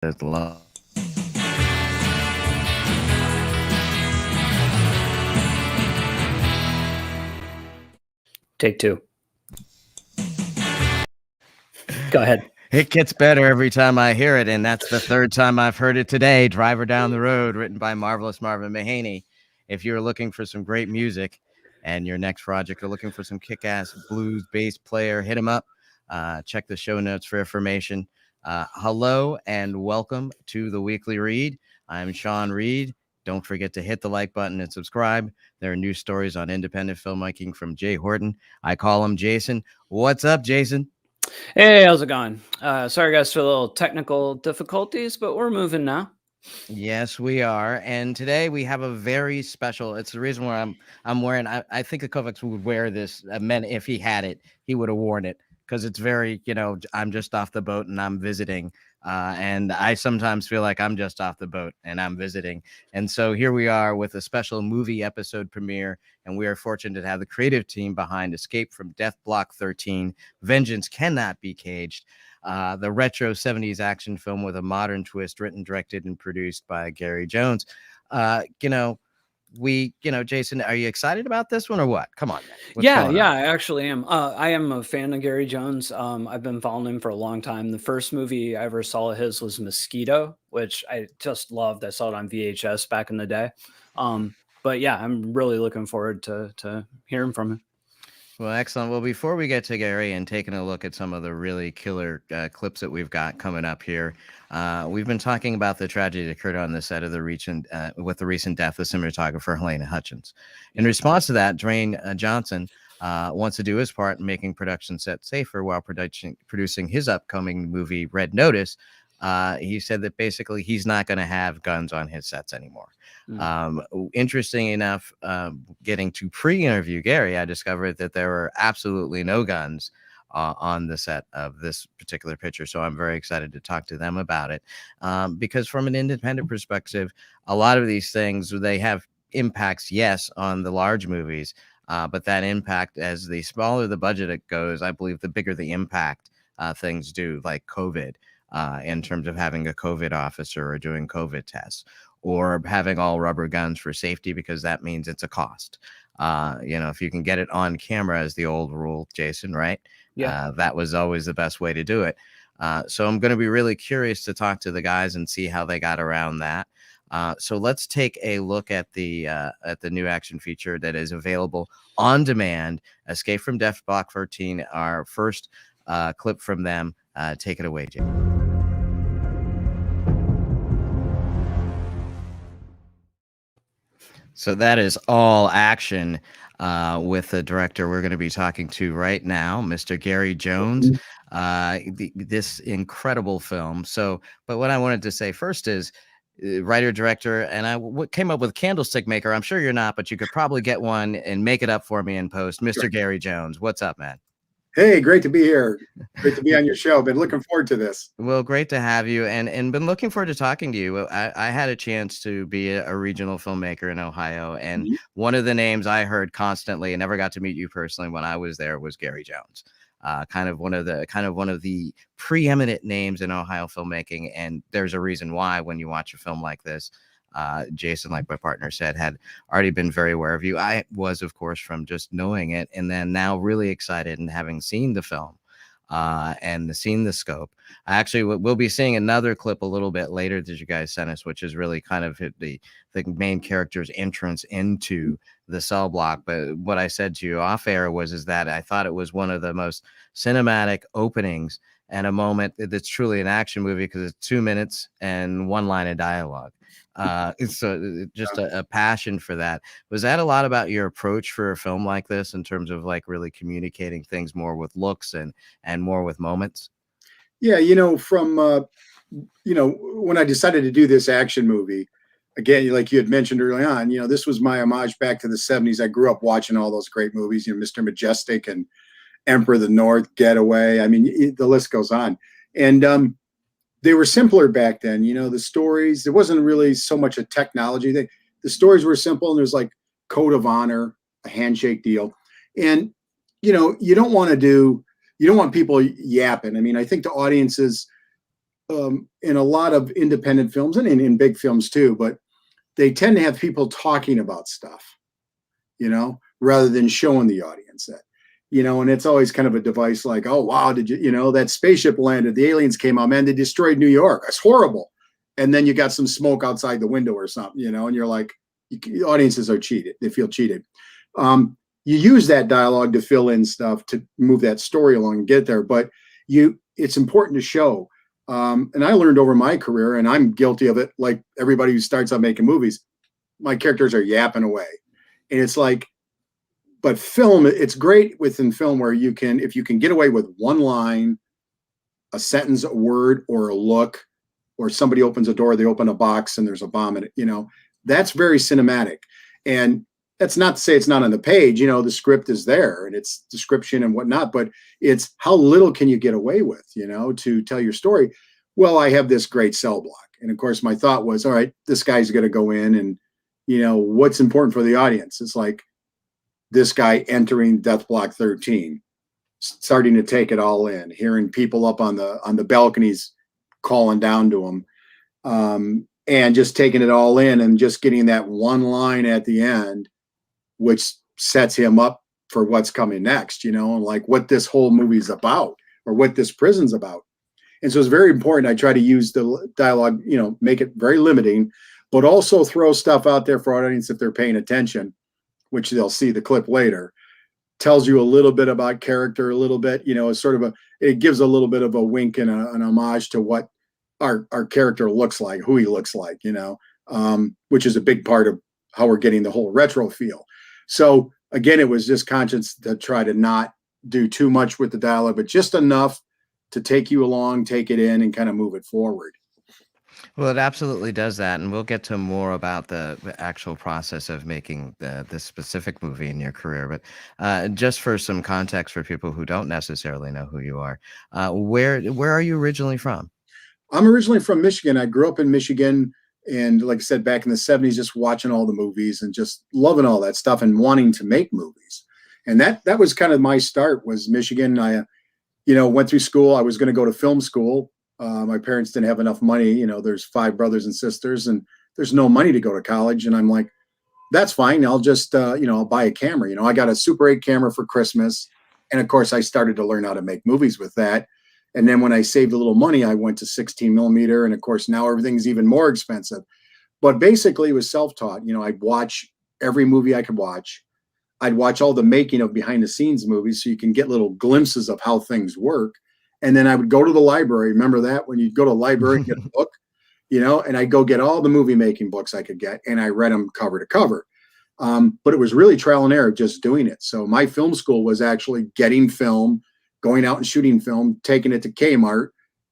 There's love. Take two. Go ahead. It gets better every time I hear it, and that's the third time I've heard it today. Driver Down the Road, written by marvelous Marvin Mahaney. If you're looking for some great music and your next project are looking for some kick-ass blues bass player, hit him up. Check the show notes for information. Hello and welcome to the Weekly Read. I'm Sean Reed. Don't forget to hit the like button and subscribe. There are new stories on independent filmmaking from Jay Horton. I call him Jason. What's up, Jason? Hey, how's it going? Sorry, guys, for the little technical difficulties, but we're moving now. Yes, we are. And today we have a very special. It's the reason why I'm wearing. I think the Kovacs would wear this. Men, if he had it, he would have worn it because it's very. I'm just off the boat and I'm visiting. And I sometimes feel like I'm just off the boat and I'm visiting. And so here we are with a special movie episode premiere. And we are fortunate to have the creative team behind Escape from Death Block 13. Vengeance Cannot Be Caged. The retro 70s action film with a modern twist, written, directed, and produced by Gary Jones. Jason, are you excited about this one or what? Come on, man. Yeah, I actually am. I am a fan of Gary Jones. I've been following him for a long time. The first movie I ever saw of his was Mosquito, which I just loved. I saw it on VHS back in the day. But yeah, I'm really looking forward to hearing from him. Well, excellent. Well, before we get to Gary and taking a look at some of the really killer clips that we've got coming up here, we've been talking about the tragedy that occurred on the set of the recent death of cinematographer Helena Hutchins. In response to that, Dwayne Johnson wants to do his part in making production sets safer while producing his upcoming movie Red Notice. He said that basically he's not going to have guns on his sets anymore. Interesting enough, getting to pre-interview Gary, I discovered that there were absolutely no guns on the set of this particular picture. So I'm very excited to talk to them about it because from an independent perspective, a lot of these things, they have impacts, yes, on the large movies, but that impact, as the smaller the budget it goes, I believe the bigger the impact things do, like COVID. In terms of having a COVID officer or doing COVID tests or having all rubber guns for safety, because that means it's a cost. If you can get it on camera, as the old rule, Jason, right? Yeah. That was always the best way to do it. So I'm going to be really curious to talk to the guys and see how they got around that. So let's take a look at the new action feature that is available on demand, Escape from Death Block 13, our first clip from them. Take it away, Jay. So that is all action with the director we're going to be talking to right now, Mr. Gary Jones. This incredible film. But what I wanted to say first is writer, director, and I came up with Candlestick Maker. I'm sure you're not, but you could probably get one and make it up for me in post. Mr. Sure. Gary Jones, what's up, man? Hey, great to be here. Great to be on your show. Been looking forward to this. Well, great to have you, and been looking forward to talking to you. I had a chance to be a regional filmmaker in Ohio, and one of the names I heard constantly, and never got to meet you personally when I was there, was Gary Jones. Kind of one of the preeminent names in Ohio filmmaking, and there's a reason why. When you watch a film like this, Jason, like my partner said, had already been very aware of you. I was, of course, from just knowing it, and then now really excited and having seen the film and seen the scope. Actually, we'll be seeing another clip a little bit later that you guys sent us, which is really kind of the main character's entrance into the cell block. But what I said to you off air is that I thought it was one of the most cinematic openings and a moment that's truly an action movie, because it's 2 minutes and one line of dialogue. It's just a passion for that. Was that a lot about your approach for a film like this in terms of like really communicating things more with looks and more with moments? Yeah, from when I decided to do this action movie, again, like you had mentioned early on, this was my homage back to the 70s. I grew up watching all those great movies, Mr. Majestic and Emperor of the North, Getaway. I mean, the list goes on. And they were simpler back then. The stories, there wasn't really so much a technology. The stories were simple, and there's like code of honor, a handshake deal. And, you don't want people yapping. I mean, I think the audiences in a lot of independent films and in big films too, but they tend to have people talking about stuff, rather than showing the audience that, and it's always kind of a device like, oh, wow, did you, that spaceship landed, the aliens came out, man, they destroyed New York. That's horrible. And then you got some smoke outside the window or something, and you're like, audiences are cheated. They feel cheated. You use that dialogue to fill in stuff to move that story along and get there. But it's important to show. And I learned over my career, and I'm guilty of it, like everybody who starts out making movies, my characters are yapping away. And it's like, but film, it's great within film where if you can get away with one line, a sentence, a word, or a look, or somebody opens a door, they open a box and there's a bomb in it, that's very cinematic. And that's not to say it's not on the page, the script is there and it's description and whatnot, but it's how little can you get away with, to tell your story. Well, I have this great cell block. And of course my thought was, all right, this guy's going to go in and, what's important for the audience? It's like this guy entering Death Block 13, starting to take it all in, hearing people up on the balconies calling down to him, and just taking it all in and just getting that one line at the end, which sets him up for what's coming next, and like what this whole movie's about or what this prison's about. And so it's very important. I try to use the dialogue, make it very limiting, but also throw stuff out there for audience if they're paying attention, which they'll see the clip later. Tells you a little bit about character, a little bit, it's sort of it gives a little bit of a wink and an homage to what our character looks like, who he looks like, which is a big part of how we're getting the whole retro feel. So again, it was just conscious to try to not do too much with the dialogue, but just enough to take you along, take it in, and kind of move it forward. Well, it absolutely does that, and we'll get to more about the actual process of making this specific movie in your career. But just for some context for people who don't necessarily know who you are, where are you originally from? I'm originally from Michigan. I grew up in Michigan, and like I said, back in the 70s, just watching all the movies and just loving all that stuff and wanting to make movies. And that was kind of my start, was Michigan. I, went through school. I was going to go to film school. My parents didn't have enough money. There's 5 brothers and sisters, and there's no money to go to college. And I'm like, that's fine. I'll just, I'll buy a camera. I got a Super 8 camera for Christmas. And of course, I started to learn how to make movies with that. And then when I saved a little money, I went to 16 millimeter. And of course, now everything's even more expensive. But basically, it was self-taught. I'd watch every movie I could watch. I'd watch all the making of behind the scenes movies so you can get little glimpses of how things work. And then I would go to the library. Remember that? When you'd go to the library and get a book, and I'd go get all the movie making books I could get, and I read them cover to cover. But it was really trial and error just doing it. So my film school was actually getting film, going out and shooting film, taking it to Kmart,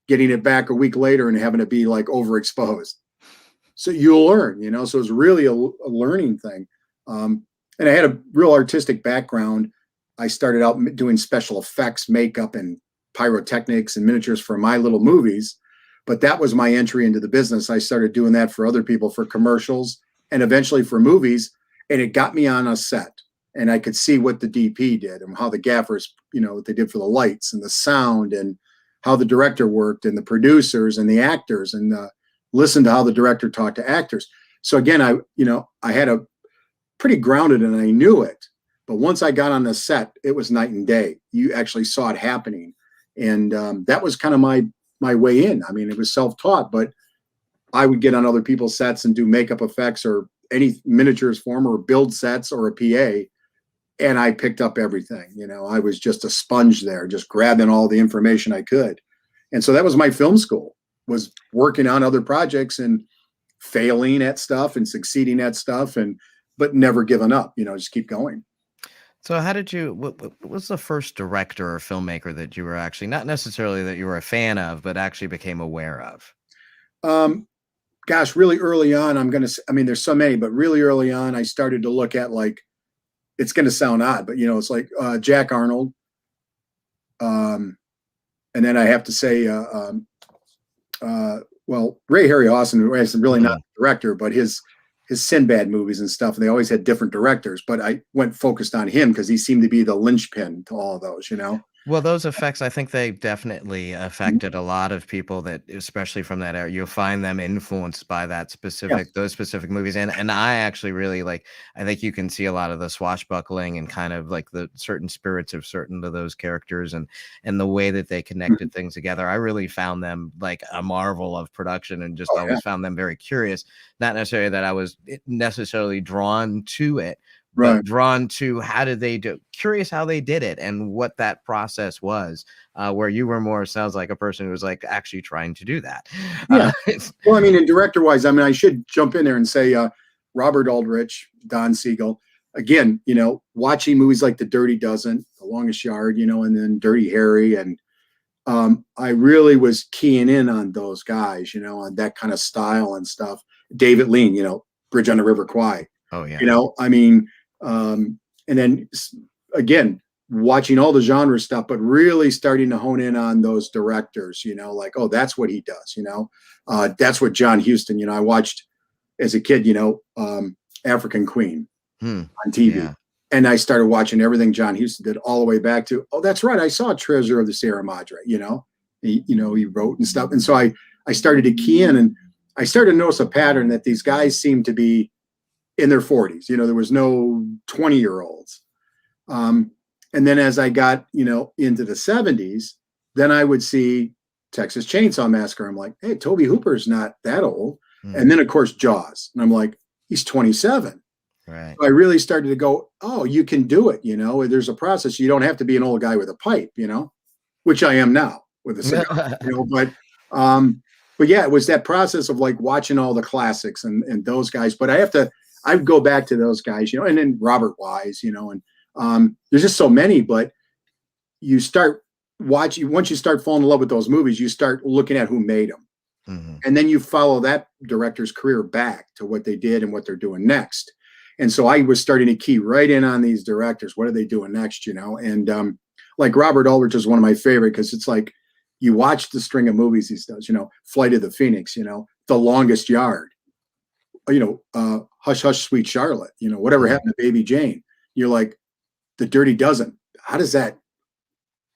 getting it back a week later and having it be like overexposed. So you'll learn, so it's really a learning thing. And I had a real artistic background. I started out doing special effects, makeup, and pyrotechnics and miniatures for my little movies. But that was my entry into the business. I started doing that for other people, for commercials, and eventually for movies. And it got me on a set. And I could see what the DP did and how the gaffers, what they did for the lights and the sound, and how the director worked, and the producers and the actors, and listen to how the director talked to actors. So again, I had a pretty grounded, and I knew it. But once I got on the set, it was night and day. You actually saw it happening. And that was kind of my way in. I mean, it was self-taught, but I would get on other people's sets and do makeup effects or any miniatures for them, or build sets, or a PA. And I picked up everything. I was just a sponge there, just grabbing all the information I could. And so that was my film school, was working on other projects and failing at stuff and succeeding at stuff, but never giving up, just keep going. So how did you, what was the first director or filmmaker that you were actually, not necessarily that you were a fan of, but actually became aware of? Gosh, really early on, there's so many, but really early on, I started to look at, like, it's going to sound odd, but it's like Jack Arnold. And then I have to say, Ray Harryhausen, who is really not a director, but his Sinbad movies and stuff, and they always had different directors, but I focused on him because he seemed to be the linchpin to all of those, Well, those effects, I think they definitely affected a lot of people that, especially from that era, you'll find them influenced by Yeah. those specific movies. And I actually really like, I think you can see a lot of the swashbuckling and kind of like the certain spirits of certain of those characters and the way that they Mhm. connected things together. I really found them like a marvel of production and just Oh yeah. always found them very curious. Not necessarily that I was necessarily drawn to it, but Right. drawn to how did they do curious how they did it and what that process was, where you were more sounds like a person who was like actually trying to do that. Yeah. It's Well, I mean, and director wise, I mean, I should jump in there and say, Robert Aldrich, Don Siegel, again, watching movies like The Dirty Dozen, The Longest Yard, and then Dirty Harry. And I really was keying in on those guys, on that kind of style and stuff. David Lean, Bridge on the River Kwai, oh yeah. I mean, and then again, watching all the genre stuff, but really starting to hone in on those directors, like, oh, that's what he does, that's what John Huston, I watched as a kid, African Queen on TV. Yeah. And I started watching everything John Huston did all the way back to, oh, that's right. I saw Treasure of the Sierra Madre, he wrote and stuff. And so I started to key in and I started to notice a pattern that these guys seemed to be in their 40s. There was no 20-year-olds. And then as I got, into the 70s, then I would see Texas Chainsaw Massacre. I'm like, hey, Tobe Hooper's not that old. And then, of course, Jaws. And I'm like, he's 27. Right. So I really started to go, oh, you can do it. There's a process. You don't have to be an old guy with a pipe, which I am now with a cigar, but yeah, it was that process of like watching all the classics and those guys. But I'd go back to those guys, and then Robert Wise, and there's just so many, but you start watching, once you start falling in love with those movies, you start looking at who made them. And then you follow that director's career back to what they did and what they're doing next. And so I was starting to key right in on these directors. What are they doing next? And like Robert Aldrich is one of my favorite because it's like you watch the string of movies he does, Flight of the Phoenix, The Longest Yard, Hush Hush Sweet Charlotte, whatever happened to Baby Jane. You're like, The Dirty Dozen. How does that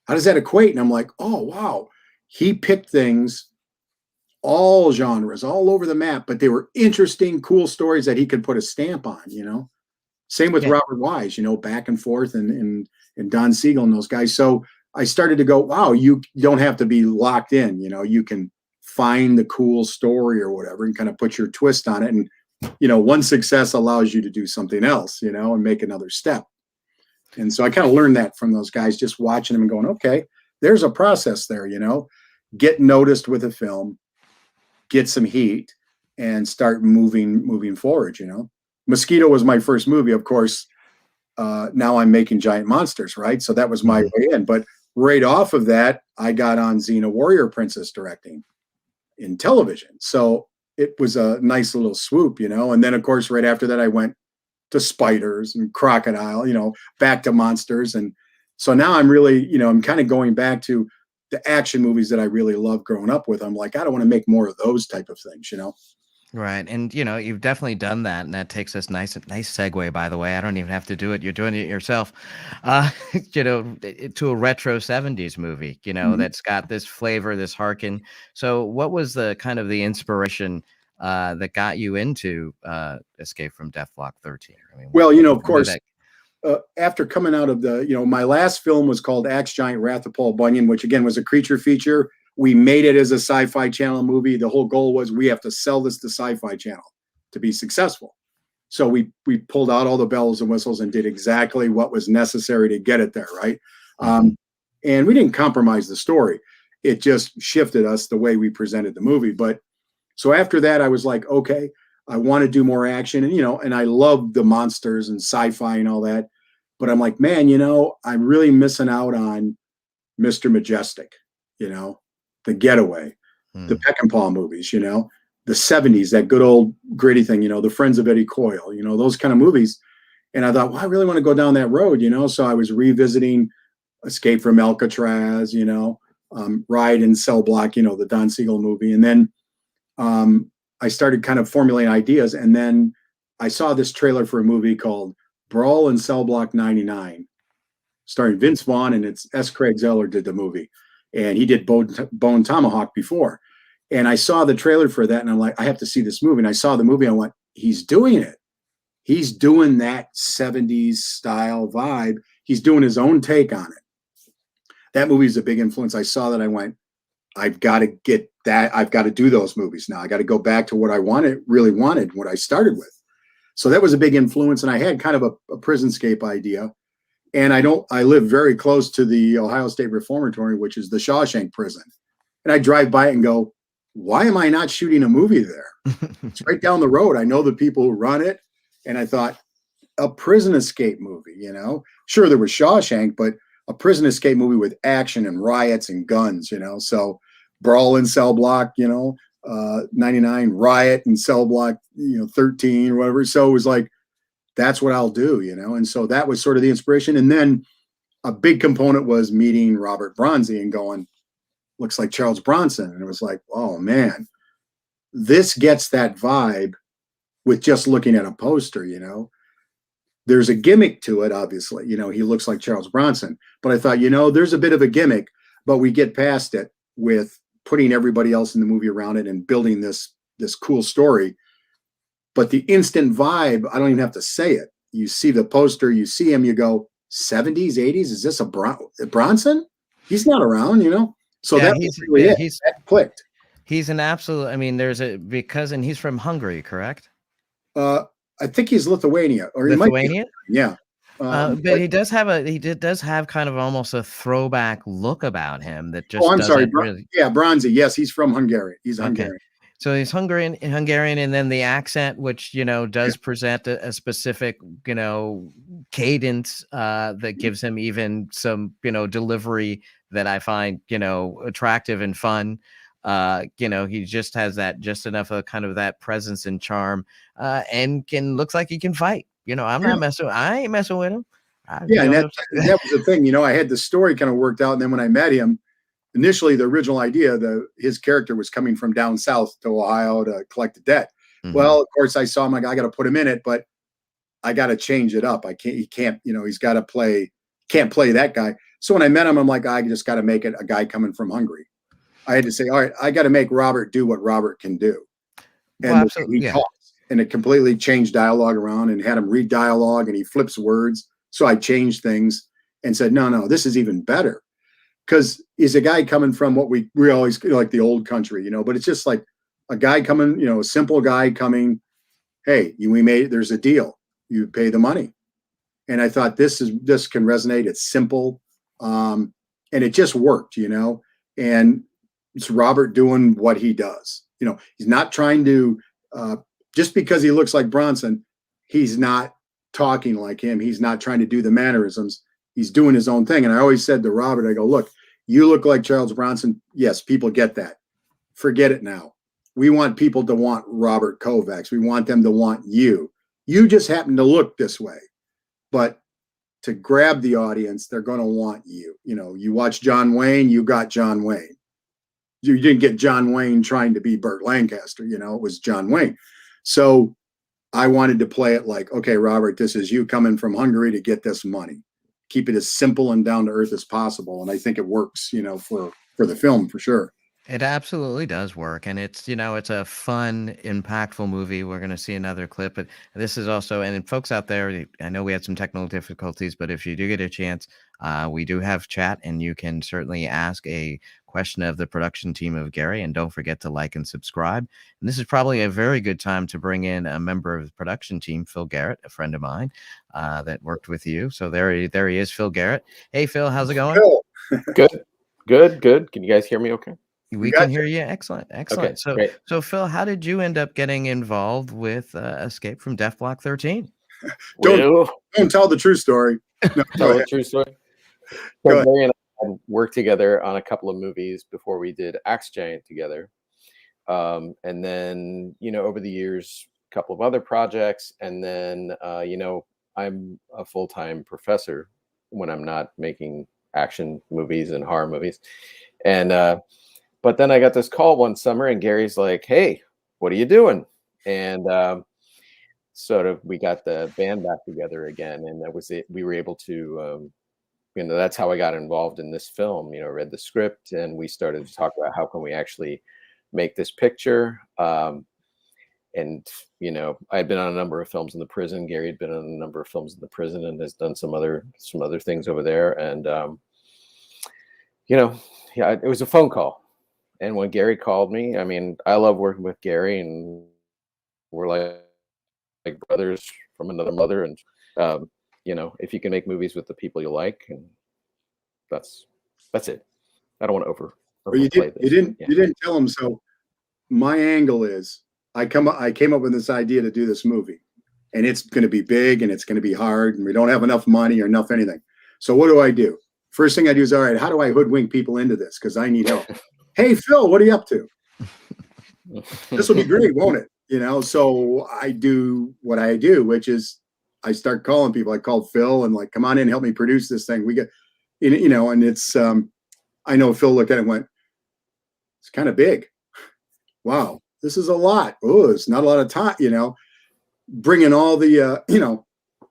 equate? And I'm like, oh, wow. He picked things, all genres, all over the map, but they were interesting, cool stories that he could put a stamp on, Same with Robert Wise, back and forth and Don Siegel and those guys. So I started to go, wow, you don't have to be locked in, you can find the cool story or whatever and kind of put your twist on it. And, one success allows you to do something else, and make another step. And so I kind of learned that from those guys, just watching them and going, okay, there's a process there, get noticed with a film, get some heat and start moving forward. Mosquito was my first movie, of course. Now I'm making giant monsters, right? So that was my way in. But right off of that, I got on Xena Warrior Princess directing in television. So it was a nice little swoop, And then, of course, right after that, I went to Spiders and Crocodile, back to monsters. And so now I'm really, I'm kind of going back to the action movies that I really loved growing up with. I'm like, I don't want to make more of those type of things, Right. And you've definitely done that. And that takes us nice segue, by the way. I don't even have to do it. You're doing it yourself. To a retro 70s movie, that's got this flavor, this harken. So what was the kind of the inspiration that got you into Escape from Death Block 13? I mean, well, of course, after coming out of the, my last film was called Axe Giant Wrath of Paul Bunyan, which again was a creature feature. We made it as a Sci-Fi Channel movie. The whole goal was we have to sell this to Sci-Fi Channel to be successful. So we pulled out all the bells and whistles and did exactly what was necessary to get it there, right? And we didn't compromise the story. It just shifted us the way we presented the movie. But so after that, I was like, okay, I want to do more action. And, and I love the monsters and sci-fi and all that. But I'm like, man, I'm really missing out on Mr. Majestic, The Getaway, the Peckinpah movies, the 70s, that good old gritty thing, the Friends of Eddie Coyle, those kind of movies. And I thought, well, I really want to go down that road, So I was revisiting Escape from Alcatraz, Riot and Cell Block, the Don Siegel movie. And then I started kind of formulating ideas. And then I saw this trailer for a movie called Brawl in Cell Block 99, starring Vince Vaughn, and it's S. Craig Zeller did the movie, and he did Bone Tomahawk before. And I saw the trailer for that, and I'm like, I have to see this movie. And I saw the movie, and I went, he's doing it. He's doing that 70s style vibe. He's doing his own take on it. That movie is a big influence. I saw that. I went, I've got to get that. I've got to do those movies now. I got to go back to what I really wanted, what I started with. So that was a big influence. And I had kind of a Prisonscape idea. And I live very close to the Ohio State Reformatory, which is the Shawshank prison. And I drive by it and go, why am I not shooting a movie there? It's right down the road. I know the people who run it. And I thought, a prison escape movie, you know? Sure, there was Shawshank, but a prison escape movie with action and riots and guns, you know? So Brawl in Cell Block, 99, Riot in Cell Block, 13 or whatever. So it was like, that's what I'll do, And so that was sort of the inspiration. And then a big component was meeting Robert Bronzy and going, looks like Charles Bronson. And it was like, oh man, this gets that vibe with just looking at a poster, There's a gimmick to it, obviously. He looks like Charles Bronson. But I thought, there's a bit of a gimmick, but we get past it with putting everybody else in the movie around it and building this cool story. But the instant vibe, I don't even have to say it. You see the poster, you see him, you go, 70s, 80s? Is this a Bronson? He's not around, So yeah, that was really it. That clicked. He's an absolute, and he's from Hungary, correct? I think he's Lithuania, or he Lithuania. Yeah. But he does have kind of almost a throwback look about him that just. Oh, I'm sorry. Really... Yeah, Bronzy. Yes, he's from Hungary. He's Hungarian. So he's Hungarian, and then the accent, which does present a specific cadence that gives him even some delivery that I find attractive and fun. He just has just enough of kind of that presence and charm, and looks like he can fight. I ain't messing with him. And that was the thing. I had the story kind of worked out, and then when I met him, initially the original idea, his character was coming from down south to Ohio to collect the debt. Mm-hmm. Well, of course, I saw him. I got to put him in it, but I got to change it up. He can't. He's got to play. Can't play that guy. So when I met him, I'm like, I just got to make it a guy coming from Hungary. I had to say, all right, I got to make Robert do what Robert can do. And he talks, and it completely changed dialogue around and had him read dialogue, and he flips words. So I changed things and said, no, this is even better. Because he's a guy coming from what we always like the old country, but it's just like a guy coming, a simple guy coming, hey, there's a deal. You pay the money. And I thought this can resonate. It's simple. And it just worked, and it's Robert doing what he does. He's not trying to, just because he looks like Bronson, he's not talking like him. He's not trying to do the mannerisms. He's doing his own thing. And I always said to Robert, I go, look, you look like Charles Bronson. Yes, people get that. Forget it now. We want people to want Robert Kovacs. We want them to want you. You just happen to look this way. But to grab the audience, they're going to want you. You watch John Wayne, you got John Wayne. You didn't get John Wayne trying to be Burt Lancaster. It was John Wayne. So I wanted to play it like, okay, Robert, this is you coming from Hungary to get this money. Keep it as simple and down to earth as possible. And I think it works, for the film for sure. It absolutely does work. And it's, it's a fun, impactful movie. We're going to see another clip, but this is also, and folks out there, I know we had some technical difficulties, but if you do get a chance, we do have chat, and you can certainly ask a question of the production team of Gary, and don't forget to like and subscribe. And this is probably a very good time to bring in a member of the production team, Phil Garrett, a friend of mine that worked with you. So there he is, Phil Garrett. Hey, Phil, how's it going? Good. Can you guys hear me okay? We can hear you. Excellent. Okay, so Phil, how did you end up getting involved with Escape from Death Block 13? Don't tell the true story. No, tell the true story. So Barry and I had worked together on a couple of movies before we did Axe Giant together. And then, over the years, a couple of other projects. And then, I'm a full-time professor when I'm not making action movies and horror movies. And, but then I got this call one summer, and Gary's like, hey, what are you doing? And sort of we got the band back together again. And that was it. We were able to that's how I got involved in this film. Read the script, and we started to talk about how can we actually make this picture. And I had been on a number of films in the prison. Gary had been on a number of films in the prison and has done some other things over there. And yeah, it was a phone call. And when Gary called me, I mean, I love working with Gary, and we're like brothers from another mother. And if you can make movies with the people you like, and that's it. I don't want to overplay this. You didn't tell him. So my angle is, I came up with this idea to do this movie, and it's going to be big and it's going to be hard, and we don't have enough money or enough anything. So what do? First thing I do is, all right, how do I hoodwink people into this? Because I need help. Hey, Phil, what are you up to? This will be great, won't it? So I do what I do, which is I start calling people. I called Phil and like, come on in, help me produce this thing. We get, and it's, I know Phil looked at it and went, it's kind of big. Wow. This is a lot. Oh, it's not a lot of time, bringing all the,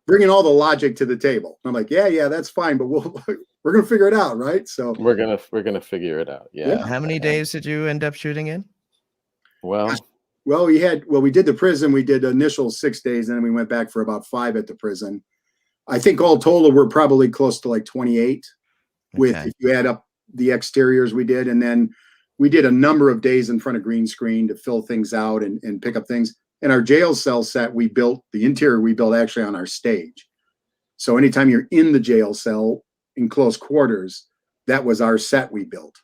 bringing all the logic to the table. I'm like, yeah, that's fine, but we're going to figure it out. Right. So we're going to figure it out. Yeah. How many days did you end up shooting in? Well, we did the prison. We did initial 6 days, and then we went back for about 5 at the prison. I think all total, we're probably close to like 28 with, if you add up the exteriors we did. And then we did a number of days in front of green screen to fill things out and pick up things. And our jail cell set, the interior we built actually on our stage. So anytime you're in the jail cell in close quarters, that was our set we built,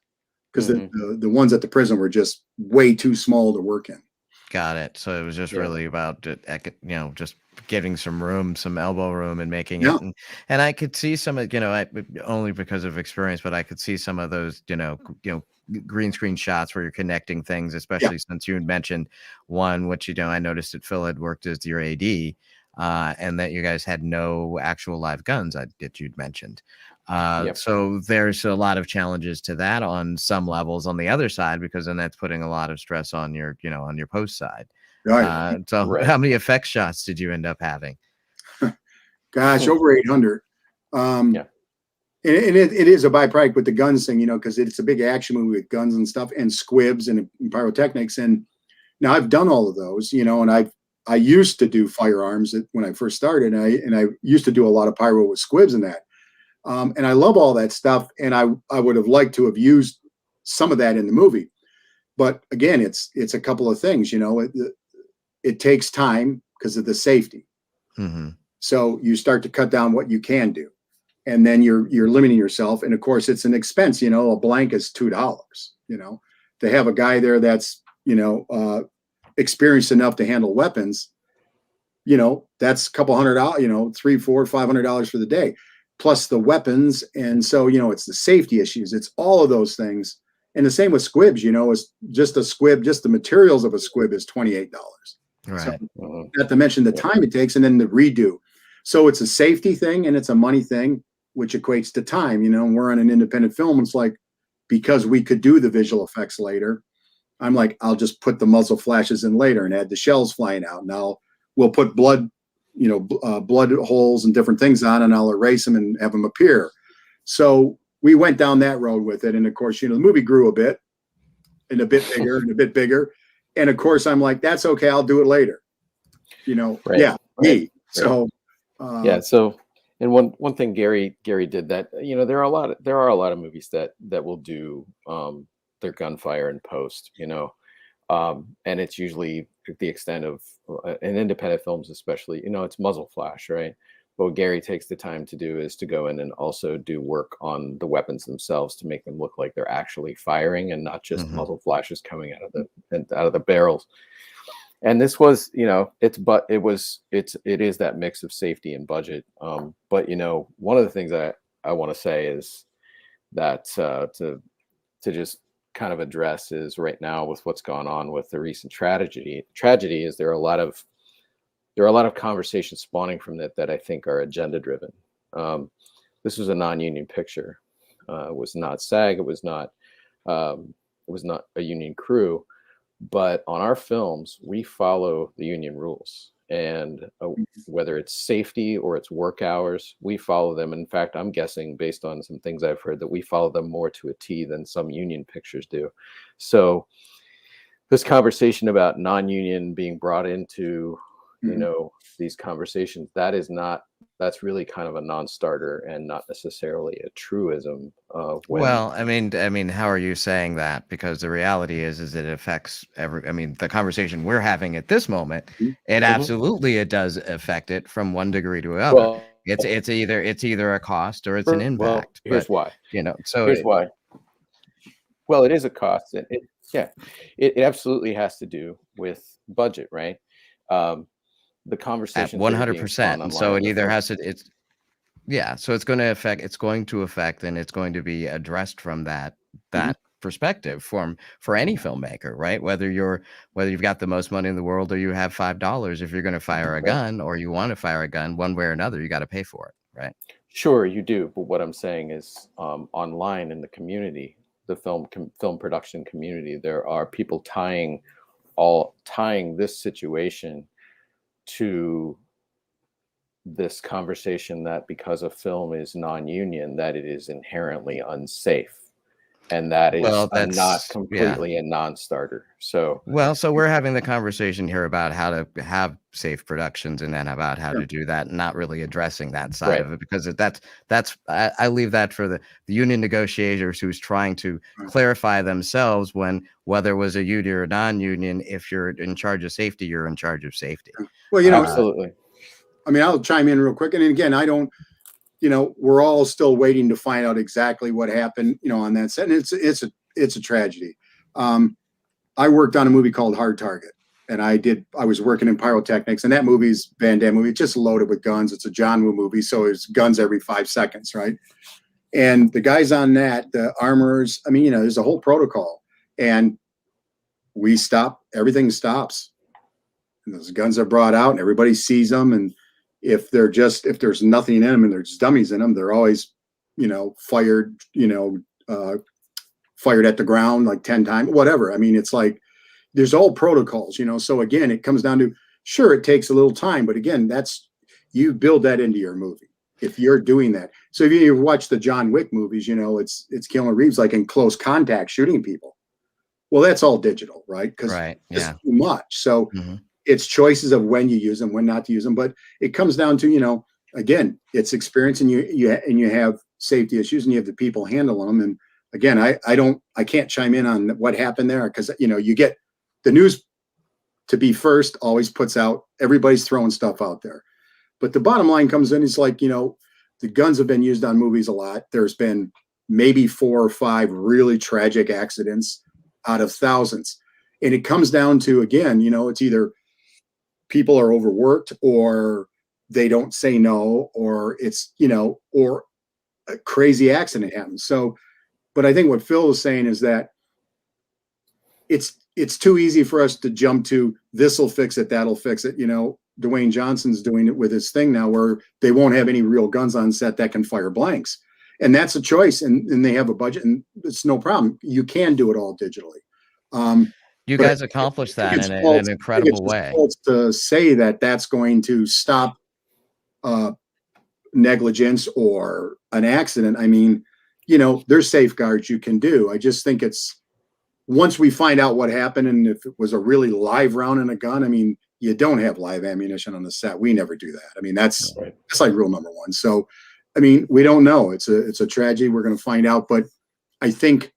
because the ones at the prison were just way too small to work in. Got it. So it was just really about, just getting some room, some elbow room, and making it. And I could see some of, only because of experience, but I could see some of those, green screen shots where you're connecting things, especially since you had mentioned one, which, I noticed that Phil had worked as your AD, and that you guys had no actual live guns that you'd mentioned. So there's a lot of challenges to that on some levels on the other side, because then that's putting a lot of stress on your, on your post side. Right. How many effects shots did you end up having? Gosh, over 800. And it is a byproduct with the guns thing, because it's a big action movie with guns and stuff and squibs and pyrotechnics. And now I've done all of those, and I used to do firearms when I first started, and I used to do a lot of pyro with squibs and that. And I love all that stuff. And I would have liked to have used some of that in the movie. But again, it's a couple of things, it takes time because of the safety. Mm-hmm. So you start to cut down what you can do. And then you're limiting yourself. And of course, it's an expense, a blank is $2, to have a guy there that's, experienced enough to handle weapons, that's a couple $100, $300, $400, $500 for the day, plus the weapons. And so, it's the safety issues. It's all of those things. And the same with squibs, it's just a squib, just the materials of a squib is $28. Right. So, not to mention the time it takes and then the redo. So it's a safety thing and it's a money thing, which equates to time, and we're on an independent film. It's like, because we could do the visual effects later, I'm like, I'll just put the muzzle flashes in later and add the shells flying out. Now we'll put blood holes and different things on, and I'll erase them and have them appear. So we went down that road with it. And of course, the movie grew a bit and a bit bigger and a bit bigger. And of course, I'm like, that's okay. I'll do it later. Right. Yeah. Right. Me. So, So, and one thing Gary did that, there are a lot of movies that will do their gunfire in post, and it's usually the extent of in independent films, especially, it's muzzle flash, right? But what Gary takes the time to do is to go in and also do work on the weapons themselves to make them look like they're actually firing and not just muzzle flashes coming out of the barrels. And this was, it is that mix of safety and budget. But one of the things that I want to say is that to just kind of address is right now with what's gone on with the recent tragedy is there are a lot of conversations spawning from that I think are agenda driven. This was a non-union picture. It was not SAG. It was not a union crew. But on our films, we follow the union rules, and whether it's safety or it's work hours, we follow them. In fact, I'm guessing, based on some things I've heard, that we follow them more to a T than some union pictures do. So this conversation about non-union being brought into, you know, these conversations, that's really kind of a non-starter and not necessarily a truism. Well, I mean, how are you saying that? Because the reality is it affects the conversation we're having at this moment, it absolutely, it does affect it from one degree to another. Well, It's either a cost or it's an impact. Well, here's why. You know, so here's why. Well, it is a cost. It absolutely has to do with budget, right? The conversation 100%. And so it either has to, so it's going to affect, and it's going to be addressed from that perspective for any filmmaker, right? Whether you've got the most money in the world or you have $5, if you're going to fire a gun or you want to fire a gun, one way or another, you got to pay for it, right? Sure, you do. But what I'm saying is, online in the community, the film production community, there are people tying this situation to this conversation that because a film is non-union, that it is inherently unsafe, and that is not completely a non-starter. So we're having the conversation here about how to have safe productions, and then about how to do that, not really addressing that side of it, because I leave that for the union negotiators who's trying to clarify themselves whether it was a union or non-union. If you're in charge of safety, you're in charge of safety. Well, you know, absolutely. I mean, I'll chime in real quick. And again, I don't, you know, we're all still waiting to find out exactly what happened, you know, on that set. And it's a tragedy. I worked on a movie called Hard Target, and I was working in pyrotechnics, and that movie's Van Damme movie, just loaded with guns. It's a John Woo movie. So it's guns every 5 seconds. Right. And the guys on that, the armorers, I mean, you know, there's a whole protocol, and everything stops. And those guns are brought out and everybody sees them. And if there's nothing in them and there's dummies in them, they're always, you know, fired at the ground like 10 times, whatever. I mean, it's like, there's all protocols, you know? So again, it comes down to, sure, it takes a little time, but again, you build that into your movie if you're doing that. So if you watch the John Wick movies, you know, it's Keanu Reeves, like in close contact shooting people. Well, that's all digital, right? Because it's too much. So it's choices of when you use them, when not to use them. But it comes down to, you know, again, it's experience, and you have safety issues, and you have the people handling them. And again, I can't chime in on what happened there, because, you know, you get the news to be first always puts out, everybody's throwing stuff out there. But the bottom line comes in, it's like, you know, the guns have been used on movies a lot. There's been maybe 4 or 5 really tragic accidents out of thousands. And it comes down to, again, you know, it's either people are overworked, or they don't say no, or it's, you know, or a crazy accident happens. So, but I think what Phil is saying is that it's too easy for us to jump to, this will fix it, that'll fix it. You know, Dwayne Johnson's doing it with his thing now, where they won't have any real guns on set that can fire blanks. And that's a choice, and they have a budget, and it's no problem. You can do it all digitally. You guys accomplished that in an incredible way. To say that that's going to stop negligence or an accident, I mean, you know, there's safeguards you can do. I just think it's, once we find out what happened, and if it was a really live round in a gun, I mean, you don't have live ammunition on the set. We never do that. I mean, that's like rule number 1. So, I mean, we don't know. It's a tragedy. We're going to find out, but I think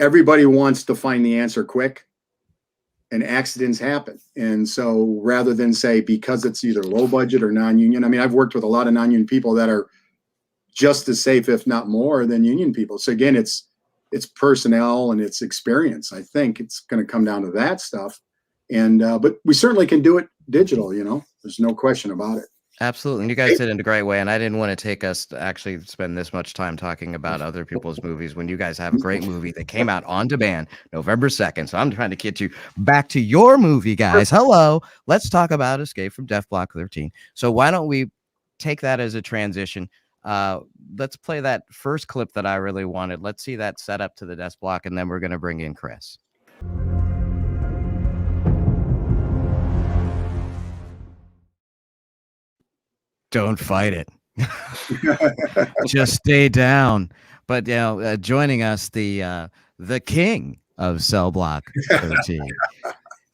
everybody wants to find the answer quick, and accidents happen. And so rather than say, because it's either low budget or non-union, I mean, I've worked with a lot of non-union people that are just as safe, if not more, than union people. So again, it's personnel and it's experience. I think it's going to come down to that stuff. And, but we certainly can do it digital, you know, there's no question about it. Absolutely. And you guys did it in a great way. And I didn't want to take us to actually spend this much time talking about other people's movies when you guys have a great movie that came out on demand November 2nd. So I'm trying to get you back to your movie, guys. Hello. Let's talk about Escape from Death Block 13. So why don't we take that as a transition? Let's play that first clip that I really wanted. Let's see that set up to the death block, and then we're going to bring in Chris. don't fight it. Just stay down. But joining us, the king of Cell Block 13.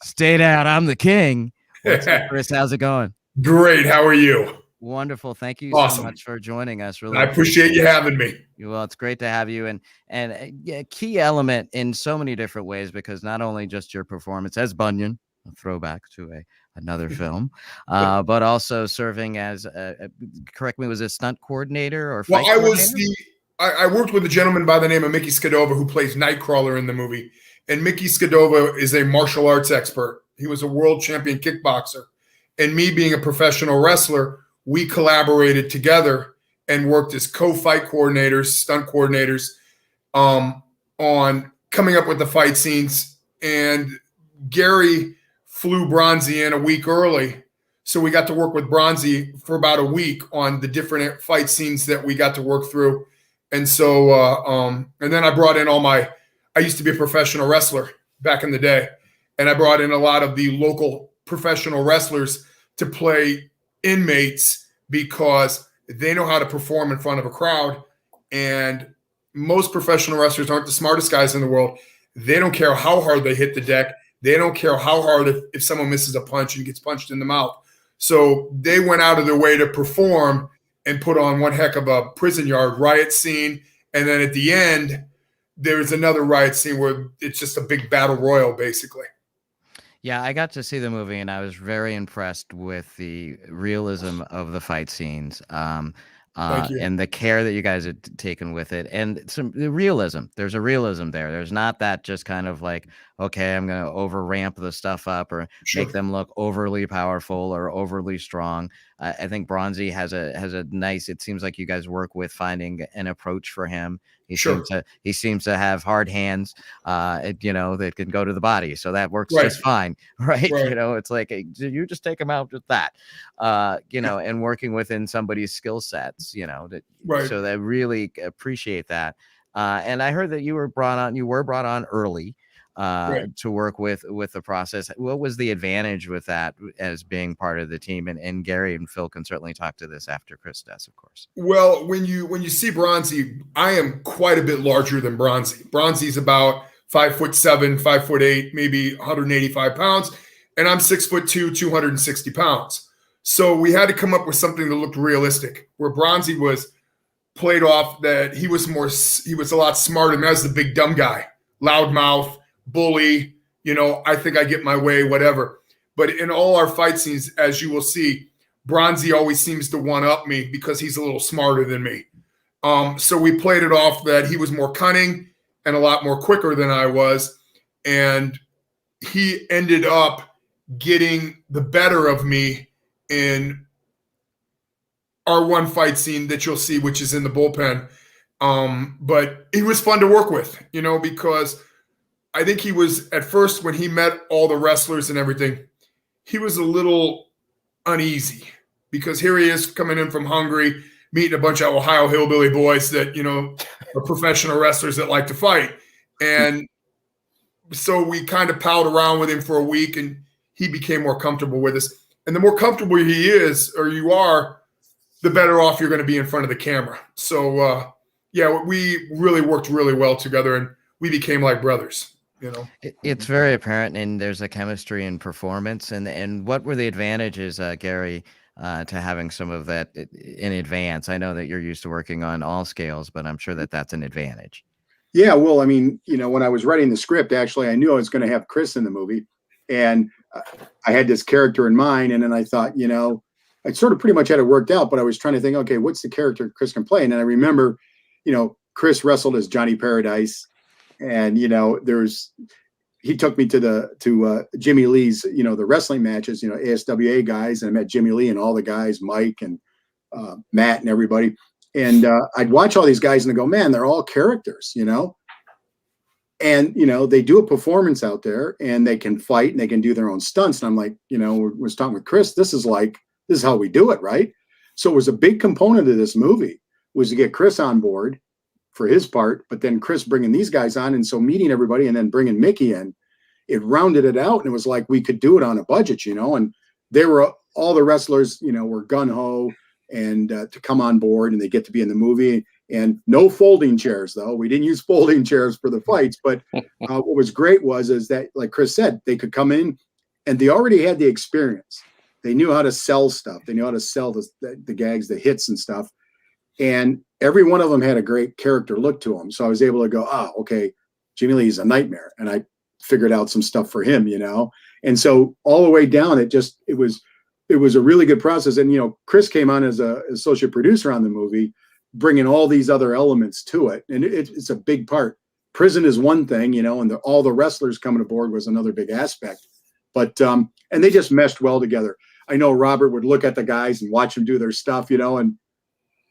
Stay down. I'm the king. What's up, Chris? How's it going? Great. How are you? Wonderful. Thank you Awesome. so much for joining us. Really, I appreciate you having me. Well, it's great to have you, and a key element in so many different ways, because not only just your performance as Bunyan, a throwback to another film, but also serving as correct me, was a stunt coordinator or fight coordinator? I worked with a gentleman by the name of Mickey Skidova who plays Nightcrawler in the movie, and Mickey Skidova is a martial arts expert. He was a world champion kickboxer, and me being a professional wrestler, we collaborated together and worked as co-fight coordinators, stunt coordinators, on coming up with the fight scenes. And Gary flew Bronzy in a week early, so we got to work with Bronzy for about a week on the different fight scenes that we got to work through. And so, and then I brought in I used to be a professional wrestler back in the day, and I brought in a lot of the local professional wrestlers to play inmates because they know how to perform in front of a crowd. And most professional wrestlers aren't the smartest guys in the world. They don't care how hard they hit the deck. They don't care how hard if someone misses a punch and gets punched in the mouth. So they went out of their way to perform and put on one heck of a prison yard riot scene. And then at the end, there's another riot scene where it's just a big battle royal, basically. Yeah, I got to see the movie, and I was very impressed with the realism of the fight scenes, and the care that you guys had taken with it, and the realism. There's a realism there. There's not that just kind of like, okay, I'm going to over ramp the stuff up or make them look overly powerful or overly strong. I think Bronzy has a nice. It seems like you guys work with finding an approach for him. He seems to have hard hands, that can go to the body, so that works just fine, right? It's like you just take him out with that, and working within somebody's skill sets, so they really appreciate that. And I heard that you were brought on early to work with the process. What was the advantage with that as being part of the team? And Gary and Phil can certainly talk to this after Chris does, of course. Well, when you see Bronzy, I am quite a bit larger than Bronzy. Bronzy's about 5'7", 5'8", maybe 185 pounds, and I'm 6'2", 260 pounds. So we had to come up with something that looked realistic, where Bronzy was played off that he was a lot smarter than me. I was the big dumb guy, loudmouth, bully, I think I get my way, whatever. But in all our fight scenes, as you will see, Bronzy always seems to one-up me because he's a little smarter than me. So we played it off that he was more cunning and a lot more quicker than I was. And he ended up getting the better of me in our one fight scene that you'll see, which is in the bullpen. But he was fun to work with, because I think he was, at first, when he met all the wrestlers and everything, he was a little uneasy because here he is coming in from Hungary, meeting a bunch of Ohio hillbilly boys that, are professional wrestlers that like to fight. And so we kind of palled around with him for a week, and he became more comfortable with us. And the more comfortable he is, or you are, the better off you're going to be in front of the camera. So, we really worked really well together, and we became like brothers. It's very apparent, and there's a chemistry in performance. And what were the advantages, Gary, to having some of that in advance? I know that you're used to working on all scales, but I'm sure that that's an advantage. Yeah, well, I mean, when I was writing the script, actually, I knew I was going to have Chris in the movie, and I had this character in mind. And then I thought, I sort of pretty much had it worked out, but I was trying to think, okay, what's the character Chris can play? And then I remember, Chris wrestled as Johnny Paradise. And, he took me to Jimmy Lee's, the wrestling matches, ASWA guys. And I met Jimmy Lee and all the guys, Mike and Matt and everybody. And I'd watch all these guys and I go, man, they're all characters, and, they do a performance out there and they can fight and they can do their own stunts. And I'm like, was talking with Chris, this is how we do it. Right. So it was a big component of this movie was to get Chris on board for his part, but then Chris bringing these guys on. And so meeting everybody and then bringing Mickey in, it rounded it out. And it was like, we could do it on a budget, and they were all the wrestlers, were gun ho. and to come on board, and they get to be in the movie. And no folding chairs, though. We didn't use folding chairs for the fights. But what was great is that, like Chris said, they could come in and they already had the experience. They knew how to sell stuff. They knew how to sell the gags, the hits and stuff. And every one of them had a great character look to them. So I was able to go, okay, Jimmy Lee's a nightmare. And I figured out some stuff for him, And so all the way down, it was a really good process. And, Chris came on as an associate producer on the movie, bringing all these other elements to it. And it's a big part. Prison is one thing, and all the wrestlers coming aboard was another big aspect. But, and they just meshed well together. I know Robert would look at the guys and watch them do their stuff, and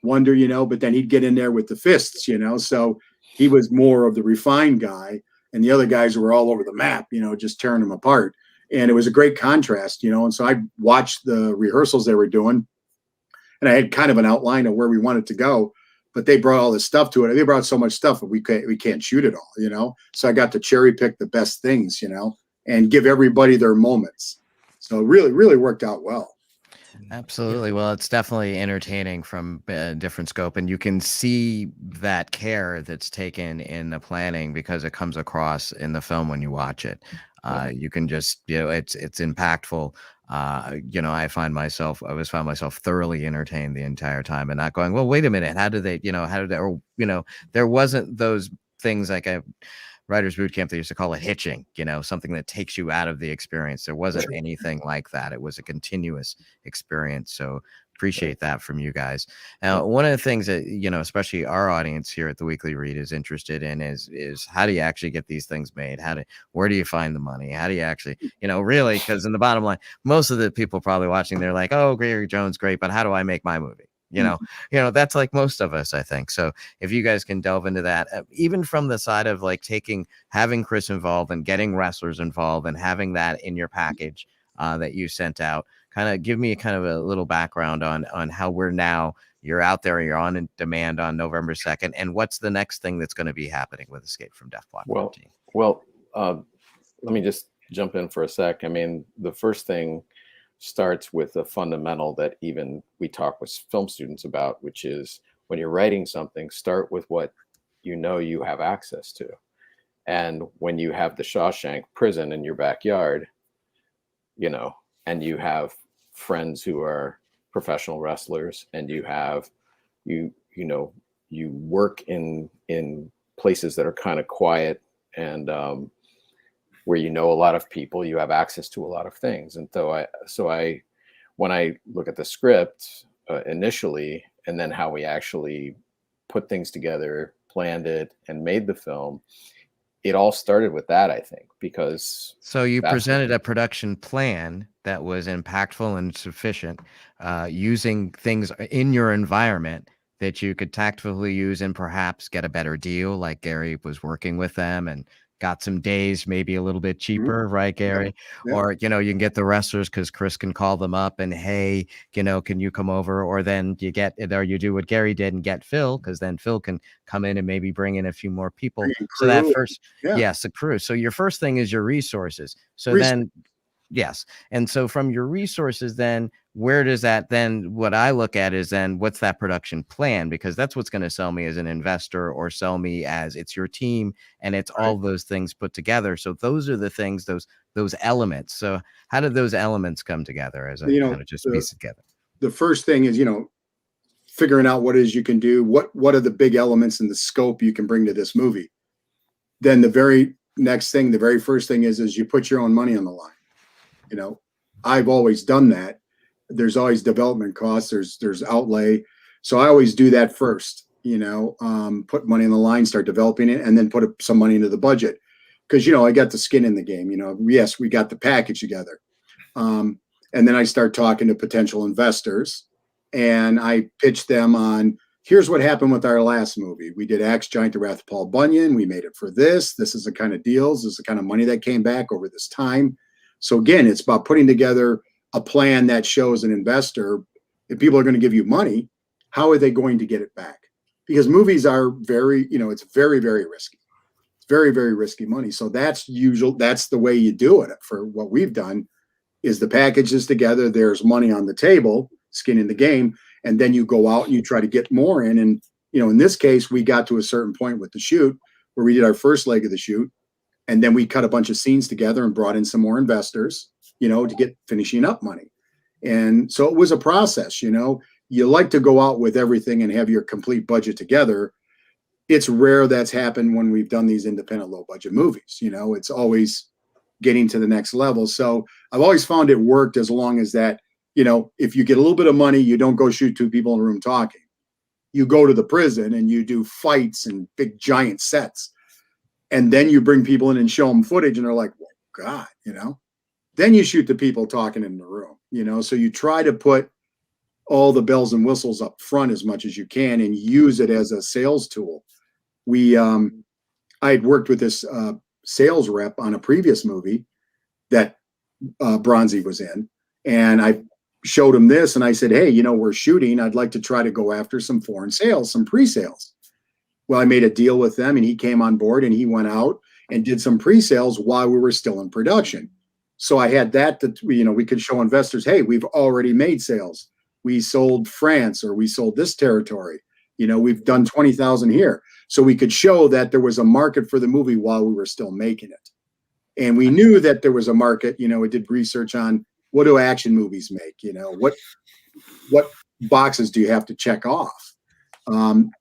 wonder, but then he'd get in there with the fists, so he was more of the refined guy, and the other guys were all over the map, just tearing them apart. And it was a great contrast, and so I watched the rehearsals they were doing, and I had kind of an outline of where we wanted to go, but they brought all this stuff to it. They brought so much stuff that we can't shoot it all, so I got to cherry pick the best things, and give everybody their moments. So it really worked out well. Absolutely. Well, it's definitely entertaining from a different scope, and you can see that care that's taken in the planning because it comes across in the film when you watch it. You can just, it's impactful. I found myself thoroughly entertained the entire time, and not going, well, wait a minute, how did they, there wasn't those things like Writers Boot Camp, they used to call it hitching, something that takes you out of the experience. There wasn't anything like that. It was a continuous experience. So appreciate that from you guys. Now, one of the things that, especially our audience here at the Weekly Read is interested in is how do you actually get these things made? Where do you find the money? How do you actually, really, because in the bottom line, most of the people probably watching, they're like, oh, Gary Jones, great, but how do I make my movie? That's like most of us, I think. So if you guys can delve into that, even from the side of like having Chris involved and getting wrestlers involved and having that in your package that you sent out, kind of give me kind of a little background on how you're out there, you're on in demand on November 2nd. And what's the next thing that's going to be happening with Escape from Death Block 14? Well, let me just jump in for a sec. I mean, the first thing starts with a fundamental that even we talk with film students about, which is when you're writing something, start with what you have access to. And when you have the Shawshank prison in your backyard, and you have friends who are professional wrestlers, and you work in places that are kind of quiet and where a lot of people, you have access to a lot of things. And so when I look at the script initially, and then how we actually put things together, planned it, and made the film, it all started with that, I think, because. So you presented a production plan that was impactful and sufficient, using things in your environment that you could tactfully use and perhaps get a better deal, like Gary was working with them and got some days maybe a little bit cheaper, right, Gary? Yeah. Or, you can get the wrestlers because Chris can call them up and, hey, can you come over? Or then you do what Gary did and get Phil, because then Phil can come in and maybe bring in a few more people. So that first, yes, the crew. So your first thing is your resources. So then, yes. And so from your resources, then where does that then, what I look at is then what's that production plan? Because that's what's going to sell me as an investor, or sell me as it's your team, and it's all those things put together. So those are the things, those elements. So how did those elements come together as a kind of just piece together? The first thing is, figuring out what it is you can do, what are the big elements in the scope you can bring to this movie. Then the very next thing, the very first thing is you put your own money on the line. I've always done that. There's always development costs, there's outlay. So I always do that first, put money on the line, start developing it, and then put some money into the budget. Because, I got the skin in the game, yes, we got the package together. And then I start talking to potential investors, and I pitch them on, here's what happened with our last movie. We did Axe Giant, The Wrath of Paul Bunyan. We made it for this. This is the kind of deals. This is the kind of money that came back over this time. So again, it's about putting together a plan that shows an investor, if people are going to give you money, how are they going to get it back? Because movies are very, it's very, very risky. It's very, very risky money. So that's the way you do it. For what we've done is the package is together. There's money on the table, skin in the game. and then you go out and you try to get more in. And, you know, in this case, we got to a certain point with the shoot where we did our first leg of the shoot, and then we cut a bunch of scenes together and brought in some more investors, you know, to get finishing up money. And so it was a process. You know, you like to go out with everything and have your complete budget together. It's rare that's happened when we've done these independent low budget movies. You know, it's always getting to the next level. So I've always found it worked as long as that, you know, if you get a little bit of money, you don't go shoot two people in a room talking. You go to the prison and you do fights and big giant sets. And then you bring people in and show them footage and they're like, well, God, you know, then you shoot the people talking in the room, you know, so you try to put all the bells and whistles up front as much as you can and use it as a sales tool. I had worked with this sales rep on a previous movie that Bronzy was in. And I showed him this and I said, hey, you know, we're shooting. I'd like to try to go after some foreign sales, some pre-sales. Well, I made a deal with them and he came on board and he went out and did some pre-sales while we were still in production. So I had that, you know, we could show investors, hey, we've already made sales. We sold France or we sold this territory. You know, we've done 20,000 here. So we could show that there was a market for the movie while we were still making it. And we knew that there was a market. You know, we did research on what do action movies make? You know, what boxes do you have to check off?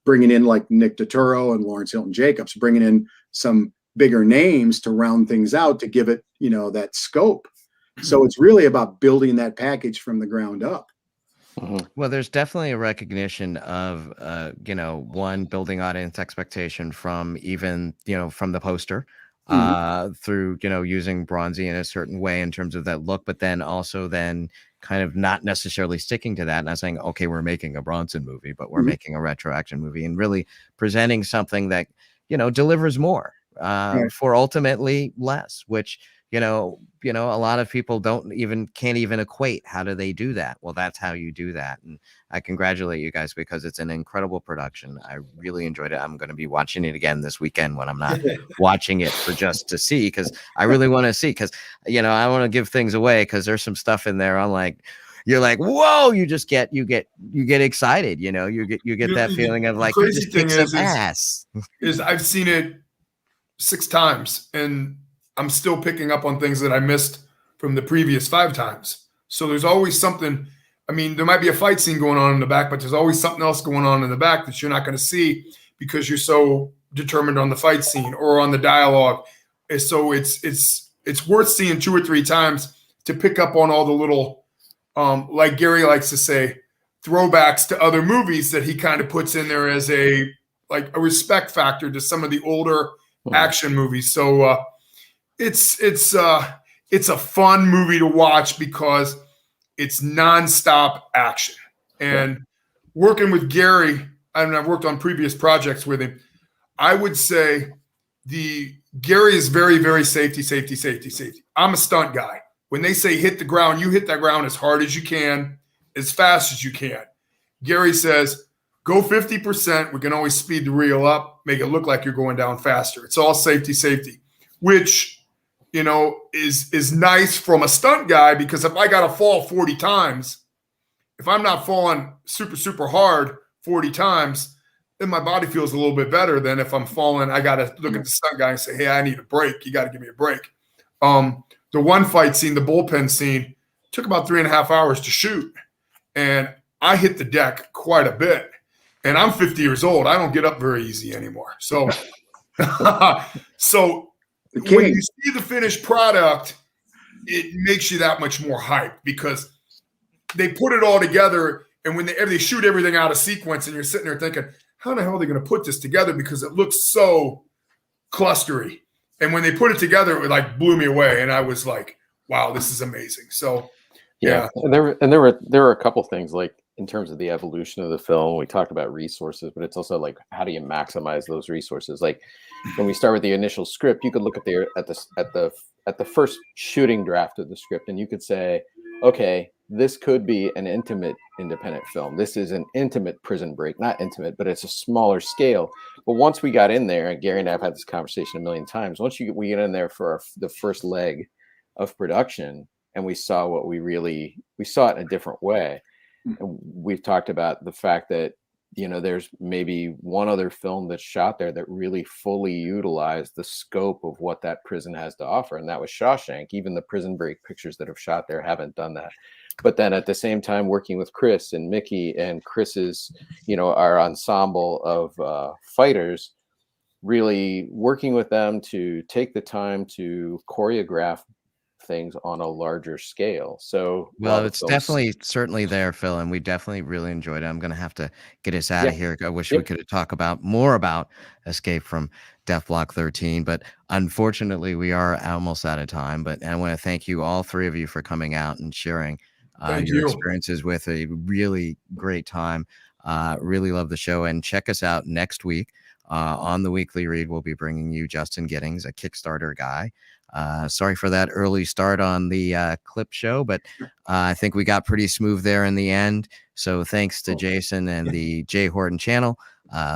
Bringing in like Nick DeTuro and Lawrence Hilton Jacobs, bringing in some bigger names to round things out to give it, you know, that scope. So it's really about building that package from the ground up. Well, there's definitely a recognition of, you know, one, building audience expectation from even, you know, from the poster through, you know, using Bronzy in a certain way in terms of that look, but then also then kind of not necessarily sticking to that, not saying, okay, we're making a Bronson movie, but we're making a retro action movie and really presenting something that, you know, delivers more for ultimately less, which, you know, a lot of people can't even equate. How do they do that? Well, that's how you do that. And I congratulate you guys because it's an incredible production. I really enjoyed it. I'm going to be watching it again this weekend when I'm not watching it for just to see, because I really want to see, because, you know, I want to give things away because there's some stuff in there. I'm like, you're like, whoa, you get excited. You know, you get that feeling of like, you just kick some ass. Is I've seen it 6 times and I'm still picking up on things that I missed from the previous 5 times. So there's always something. I mean, there might be a fight scene going on in the back, but there's always something else going on in the back that you're not going to see because you're so determined on the fight scene or on the dialogue. And so it's worth seeing 2 or 3 times to pick up on all the little, like Gary likes to say, throwbacks to other movies that he kind of puts in there as a respect factor to some of the older action movies. So it's a fun movie to watch because it's nonstop action. And working with Gary, I've worked on previous projects with him. I would say Gary is very, very safety. I'm a stunt guy. When they say hit the ground, you hit that ground as hard as you can, as fast as you can. Gary says, go 50%. We can always speed the reel up, make it look like you're going down faster. It's all safety, which, you know, is nice from a stunt guy, because if I got to fall 40 times, if I'm not falling super, super hard 40 times, then my body feels a little bit better than if I'm falling. I got to look at the stunt guy and say, hey, I need a break. You got to give me a break. The one fight scene, the bullpen scene, took about 3.5 hours to shoot. And I hit the deck quite a bit. And I'm 50 years old. I don't get up very easy anymore. So, when you see the finished product, it makes you that much more hyped because they put it all together. And when they shoot everything out of sequence and you're sitting there thinking, how the hell are they going to put this together? Because it looks so clustery. And when they put it together, it like blew me away. And I was like, wow, this is amazing. So, yeah. And there were a couple things, like in terms of the evolution of the film. We talked about resources, but it's also like, how do you maximize those resources? Like when we start with the initial script, you could look at the first shooting draft of the script, and you could say, okay, this could be an intimate independent film. This is an intimate prison break, not intimate, but it's a smaller scale. But once we got in there, and Gary and I have had this conversation a million times, once we get in there for the first leg of production, and we saw we saw it in a different way. And we've talked about the fact that, you know, there's maybe one other film that's shot there that really fully utilized the scope of what that prison has to offer, and that was Shawshank. Even the Prison Break pictures that have shot there haven't done that. But then at the same time, working with Chris and Mickey and Chris's, you know, our ensemble of fighters, really working with them to take the time to choreograph things on a larger scale. So while Well, the it's film's definitely certainly there, Phil, and we definitely really enjoyed it. I'm gonna have to get us out yeah, of here. I wish we yep, could talk about more about Escape from Death Block 13, but unfortunately, we are almost out of time. But I want to thank you, all three of you, for coming out and sharing Thank your you. experiences with a really great time. Really love the show, and check us out next week on the Weekly Read. We'll be bringing you Justin Giddings, a Kickstarter guy. Sorry for that early start on the clip show, but I think we got pretty smooth there in the end. So thanks to Jason and the Jay Horton channel.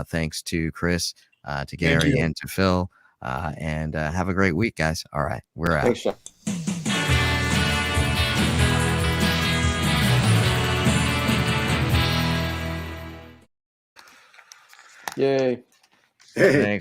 Thanks to Chris, to Thank Gary, you. and to Phil. And have a great week, guys. All right, we're out. thanks, Sean. Yay. Hey. Thanks.